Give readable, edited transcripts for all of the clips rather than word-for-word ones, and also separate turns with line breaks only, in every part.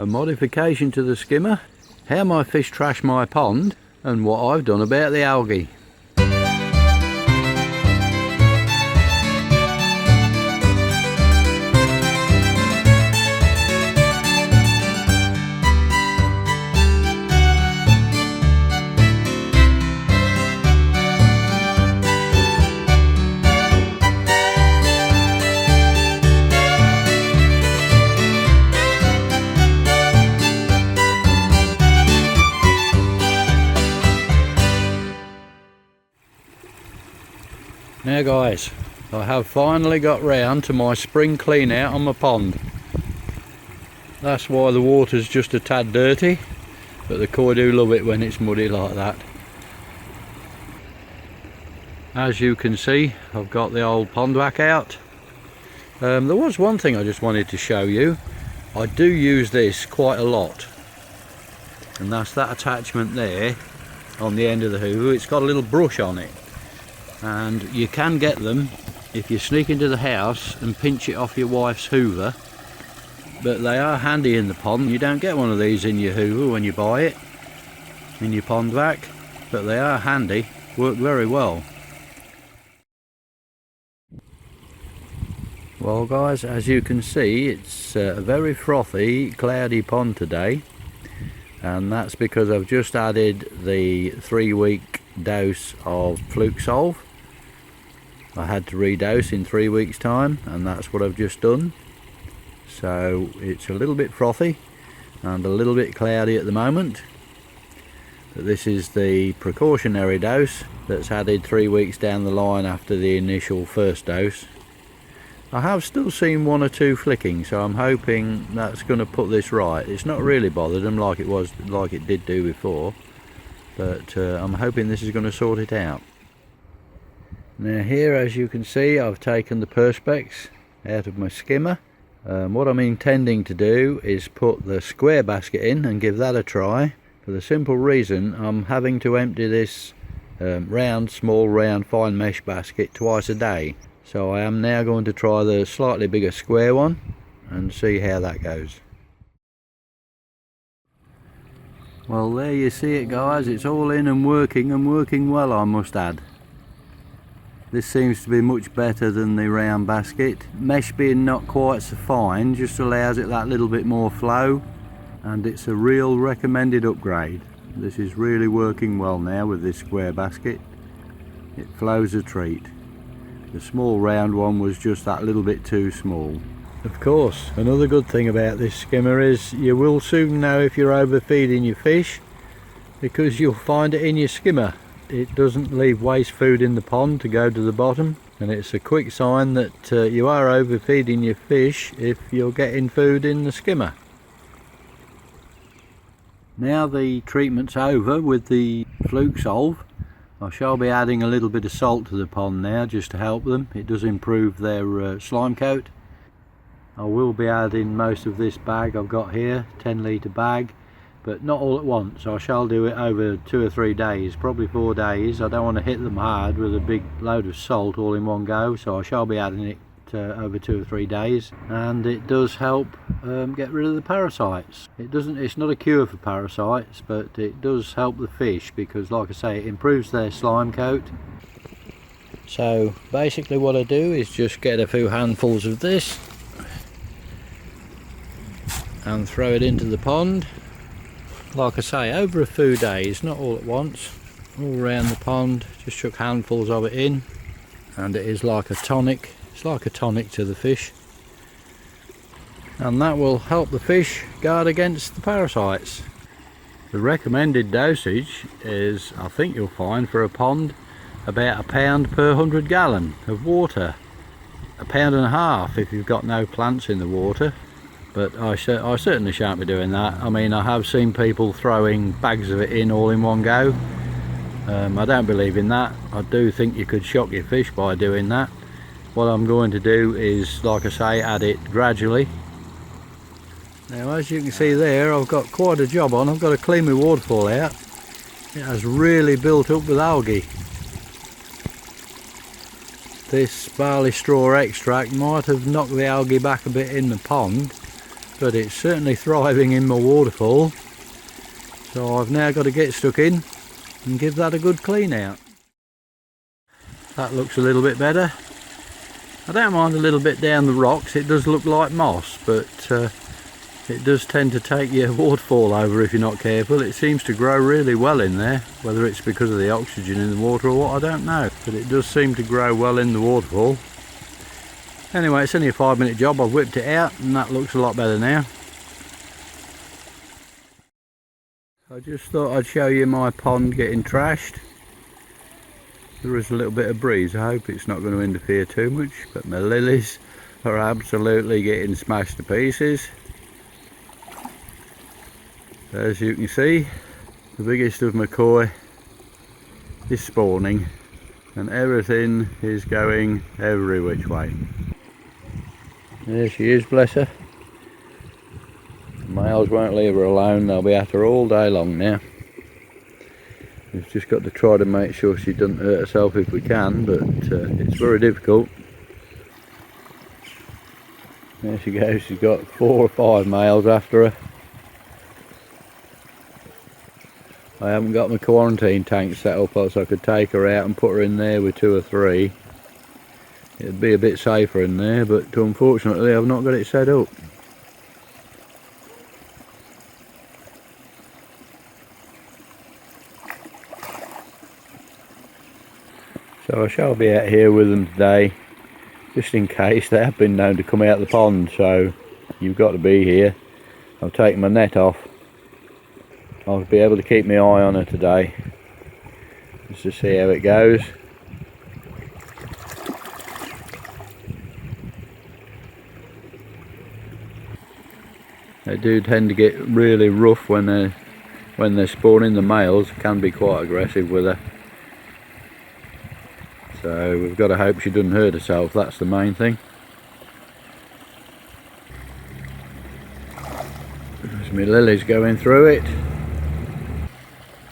a modification to the skimmer, how my fish trash my pond, and what I've done about the algae. Now guys, I have finally got round to my spring clean out on my pond. That's why the water's just a tad dirty, but the koi do love it when it's muddy like that. As you can see, I've got the old pond vac out. There was one thing I just wanted to show you. I do use this quite a lot, and that's that attachment there on the end of the hoover. It's got a little brush on it, and you can get them if you sneak into the house and pinch it off your wife's hoover, but they are handy in the pond. You don't get one of these in your hoover when you buy it in your pond vac, but they are handy, work very well. Well guys, as you can see, it's a very frothy, cloudy pond today, and that's because I've just added the 3-week dose of Fluke Solve. I had to redose in 3 weeks time, and that's what I've just done. So it's a little bit frothy and a little bit cloudy at the moment, but this is the precautionary dose that's added 3 weeks down the line after the initial first dose. I have still seen 1 or 2 flicking, so I'm hoping that's going to put this right. It's not really bothered them like it did do before, but I'm hoping this is going to sort it out. Now here, as you can see, I've taken the perspex out of my skimmer. What I'm intending to do is put the square basket in and give that a try, for the simple reason I'm having to empty this small round fine mesh basket twice a day. So I am now going to try the slightly bigger square one and see how that goes. Well, there you see it guys, it's all in and working well, I must add. This seems to be much better than the round basket. Mesh being not quite so fine just allows it that little bit more flow, and it's a real recommended upgrade. This is really working well now with this square basket. It flows a treat. The small round one was just that little bit too small. Of course, another good thing about this skimmer is you will soon know if you're overfeeding your fish, because you'll find it in your skimmer. It doesn't leave waste food in the pond to go to the bottom, and it's a quick sign that you are overfeeding your fish if you're getting food in the skimmer. Now the treatment's over with the Fluke Solve, I shall be adding a little bit of salt to the pond now just to help them. It does improve their slime coat. I will be adding most of this bag I've got here, 10-litre bag, but not all at once. I shall do it over 2 or 3 days, probably 4 days. I don't want to hit them hard with a big load of salt all in one go, so I shall be adding it over 2 or 3 days, and it does help get rid of the parasites. It's not a cure for parasites, but it does help the fish because, like I say, it improves their slime coat. So basically what I do is just get a few handfuls of this and throw it into the pond. Like I say, over a few days, not all at once, all around the pond. Just chuck handfuls of it in, and it is like a tonic. It's like a tonic to the fish, and that will help the fish guard against the parasites. The recommended dosage is, I think you'll find for a pond, about a pound per 100 gallon of water. 1.5 pounds if you've got no plants in the water. But I certainly shan't be doing that. I mean, I have seen people throwing bags of it in all in one go. I don't believe in that. I do think you could shock your fish by doing that. What I'm going to do is, like I say, add it gradually. Now, as you can see there, I've got quite a job on. I've got to clean my waterfall out. It has really built up with algae. This barley straw extract might have knocked the algae back a bit in the pond, but it's certainly thriving in my waterfall. So I've now got to get stuck in and give that a good clean out. That looks a little bit better. I don't mind a little bit down the rocks, it does look like moss, but it does tend to take your waterfall over if you're not careful. It seems to grow really well in there, whether it's because of the oxygen in the water or what, I don't know. But it does seem to grow well in the waterfall. Anyway, it's only a 5-minute job. I've whipped it out and that looks a lot better now. I just thought I'd show you my pond getting trashed. There is a little bit of breeze. I hope it's not going to interfere too much, but my lilies are absolutely getting smashed to pieces. As you can see, the biggest of my koi is spawning and everything is going every which way. There she is, bless her. The males won't leave her alone, they'll be at her all day long now. We've just got to try to make sure she doesn't hurt herself if we can, but it's very difficult. There she goes, she's got 4 or 5 males after her. I haven't got my quarantine tank set up so I could take her out and put her in there with 2 or 3. It'd be a bit safer in there, but unfortunately I've not got it set up. So I shall be out here with them today, just in case. They have been known to come out of the pond, so you've got to be here. I've taken my net off. I'll be able to keep my eye on her today, just to see how it goes. They do tend to get really rough when they're spawning. The males can be quite aggressive with her. So we've got to hope she doesn't hurt herself, that's the main thing. There's my lilies going through it.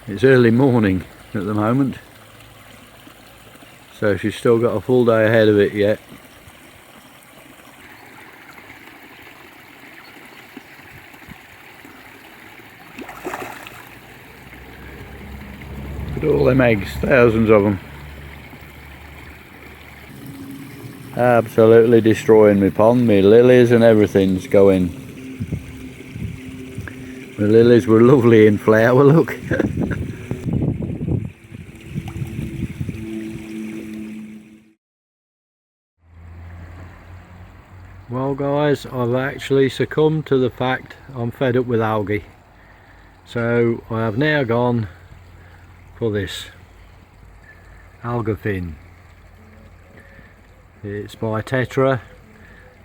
It's early morning at the moment, so she's still got a full day ahead of it yet. Look at all them eggs, thousands of them. Absolutely destroying my pond. My lilies and everything's going. The lilies were lovely in flower, look. Well guys, I've actually succumbed to the fact I'm fed up with algae. So I have now gone for this algae fin. It's by Tetra,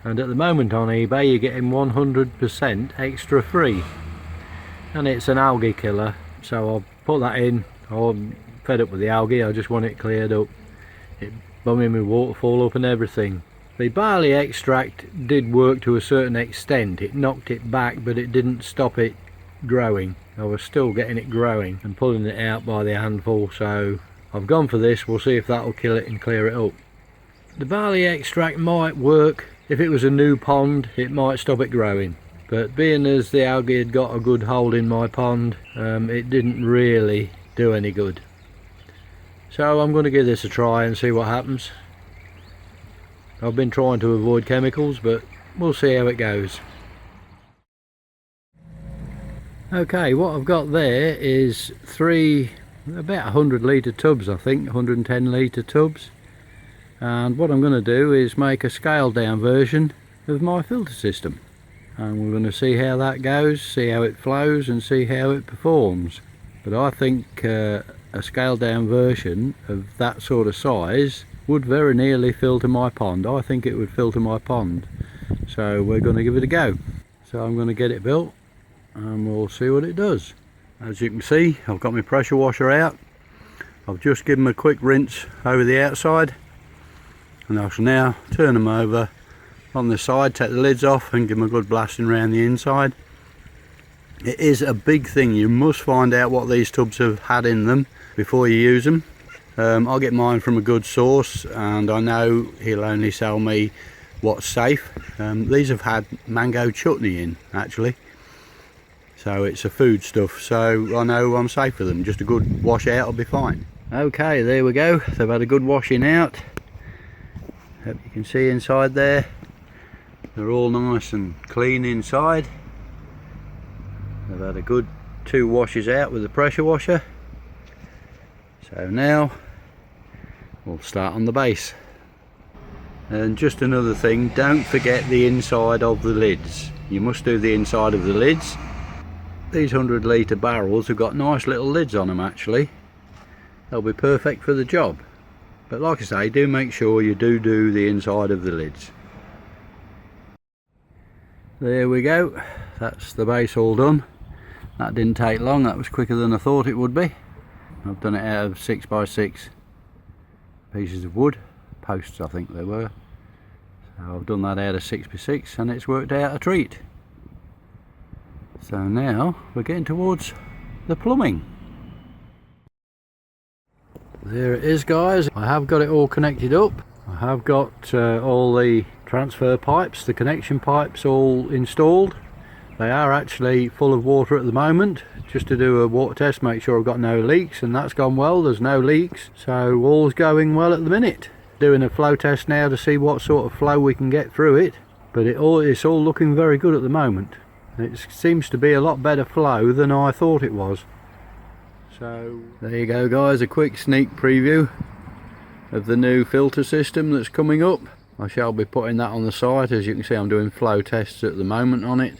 and at the moment on eBay you're getting 100% extra free, and it's an algae killer. So I'll put that in. I'm fed up with the algae, I just want it cleared up. It bumming my waterfall up and everything. The barley extract did work to a certain extent. It knocked it back, but it didn't stop it growing. I was still getting it growing and pulling it out by the handful, so I've gone for this. We'll see if that'll kill it and clear it up. The barley extract might work. If it was a new pond, it might stop it growing, but being as the algae had got a good hold in my pond, it didn't really do any good. So I'm going to give this a try and see what happens. I've been trying to avoid chemicals, but we'll see how it goes. Okay, what I've got there is 3 about 100 litre tubs, I think, 110 litre tubs. And what I'm going to do is make a scaled down version of my filter system, and we're going to see how that goes, see how it flows and see how it performs. But I think a scaled down version of that sort of size would very nearly filter my pond. I think it would filter my pond, so we're going to give it a go. So I'm going to get it built and we'll see what it does. As you can see, I've got my pressure washer out. I've just given them a quick rinse over the outside, and I shall now turn them over on the side, take the lids off and give them a good blasting around the inside. It is a big thing. You must find out what these tubs have had in them before you use them. I'll get mine from a good source, and I know he'll only sell me what's safe. These have had mango chutney in actually, so it's a food stuff, so I know I'm safe with them. Just a good wash out will be fine. Okay, there we go, they've had a good washing out. Hope you can see inside there, they're all nice and clean inside. They've had a good 2 washes out with the pressure washer. So now we'll start on the base. And just another thing, don't forget the inside of the lids. You must do the inside of the lids. These 100 litre barrels have got nice little lids on them actually. They'll be perfect for the job. But like I say, do make sure you do the inside of the lids. There we go, that's the base all done. That didn't take long, that was quicker than I thought it would be. I've done it out of 6x6 pieces of wood, posts I think they were. So I've done that out of 6x6 and it's worked out a treat. So now we're getting towards the plumbing. There it is guys, I have got it all connected up. I have got all the transfer pipes, the connection pipes all installed. They are actually full of water at the moment, just to do a water test, make sure I've got no leaks, and that's gone well, there's no leaks, so all's going well at the minute. Doing a flow test now to see what sort of flow we can get through it, but it's all looking very good at the moment. It seems to be a lot better flow than I thought it was. So there you go guys, a quick sneak preview of the new filter system that's coming up. I shall be putting that on the site. As you can see, I'm doing flow tests at the moment on it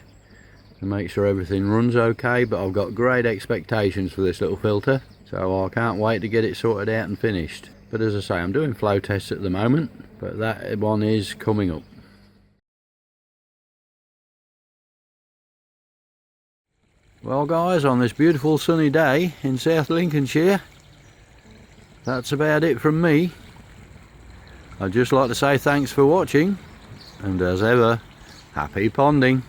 to make sure everything runs okay, but I've got great expectations for this little filter, so I can't wait to get it sorted out and finished. But as I say, I'm doing flow tests at the moment, but that one is coming up. Well guys, on this beautiful sunny day in South Lincolnshire, that's about it from me. I'd just like to say thanks for watching, and as ever, happy ponding.